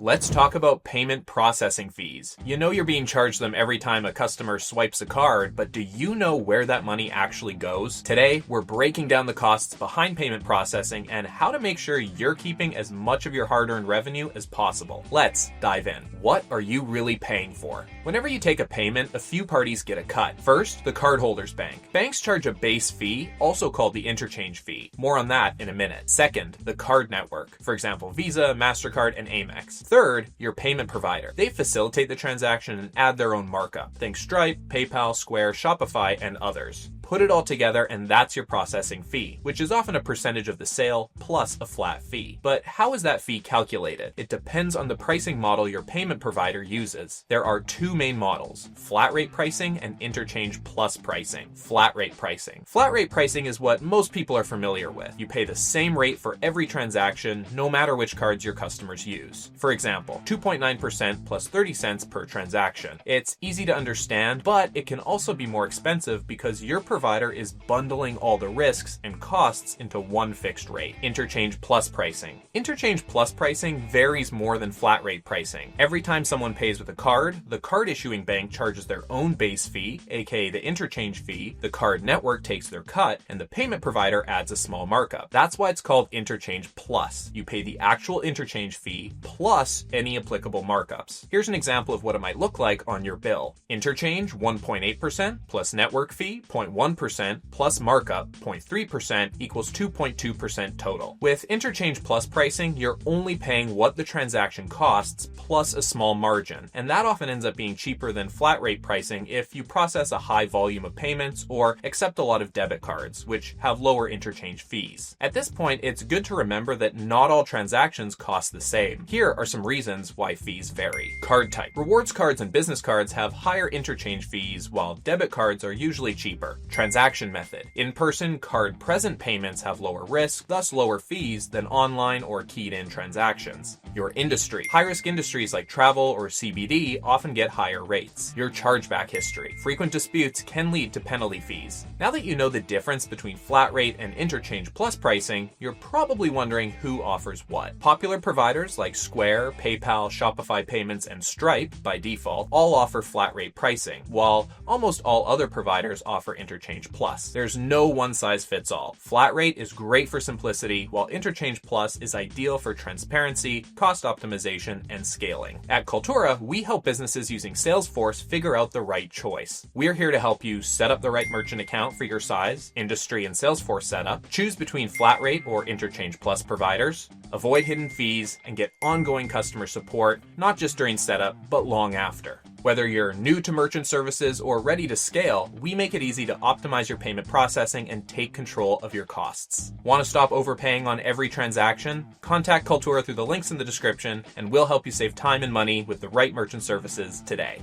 Let's talk about payment processing fees. You know you're being charged them every time a customer swipes a card, but do you know where that money actually goes? Today, we're breaking down the costs behind payment processing and how to make sure you're keeping as much of your hard-earned revenue as possible. Let's dive in. What are you really paying for? Whenever you take a payment, a few parties get a cut. First, the cardholder's bank. Banks charge a base fee, also called the interchange fee. More on that in a minute. Second, the card network. For example, Visa, MasterCard, and Amex. Third, your payment provider. They facilitate the transaction and add their own markup. Think Stripe, PayPal, Square, Shopify, and others. Put it all together and that's your processing fee, which is often a percentage of the sale plus a flat fee. But how is that fee calculated? It depends on the pricing model your payment provider uses. There are two main models, flat rate pricing and Interchange-Plus pricing. Flat rate pricing. Flat rate pricing is what most people are familiar with. You pay the same rate for every transaction, no matter which cards your customers use. For example, 2.9% plus 30 cents per transaction. It's easy to understand, but it can also be more expensive because your provider is bundling all the risks and costs into one fixed rate. Interchange-Plus pricing. Interchange-Plus pricing varies more than flat rate pricing. Every time someone pays with a card, the card issuing bank charges their own base fee, aka the interchange fee, the card network takes their cut, and the payment provider adds a small markup. That's why it's called Interchange-Plus. You pay the actual interchange fee plus any applicable markups. Here's an example of what it might look like on your bill. Interchange 1.8% plus network fee 0.1% plus markup 0.3% equals 2.2% total. With Interchange-Plus pricing, you're only paying what the transaction costs plus a small margin, and that often ends up being cheaper than flat rate pricing if you process a high volume of payments or accept a lot of debit cards, which have lower interchange fees. At this point, it's good to remember that not all transactions cost the same. Here are some reasons why fees vary. Card type. Rewards cards and business cards have higher interchange fees, while debit cards are usually cheaper. Transaction method. In-person card present payments have lower risk, thus lower fees than online or keyed-in transactions. Your industry. High-risk industries like travel or CBD often get higher rates. Your chargeback history. Frequent disputes can lead to penalty fees. Now that you know the difference between flat rate and Interchange-Plus pricing, you're probably wondering who offers what. Popular providers like Square, PayPal, Shopify Payments, and Stripe, by default, all offer flat rate pricing, while almost all other providers offer Interchange-Plus. There's no one-size-fits-all. Flat rate is great for simplicity, while Interchange-Plus is ideal for transparency, cost optimization, and scaling. At Kulturra, we help businesses using Salesforce figure out the right choice. We're here to help you set up the right merchant account for your size, industry, and Salesforce setup, choose between flat rate or Interchange-Plus providers, avoid hidden fees, and get ongoing customer support, not just during setup, but long after. Whether you're new to merchant services or ready to scale, we make it easy to optimize your payment processing and take control of your costs. Want to stop overpaying on every transaction? Contact Kulturra through the links in the description, and we'll help you save time and money with the right merchant services today.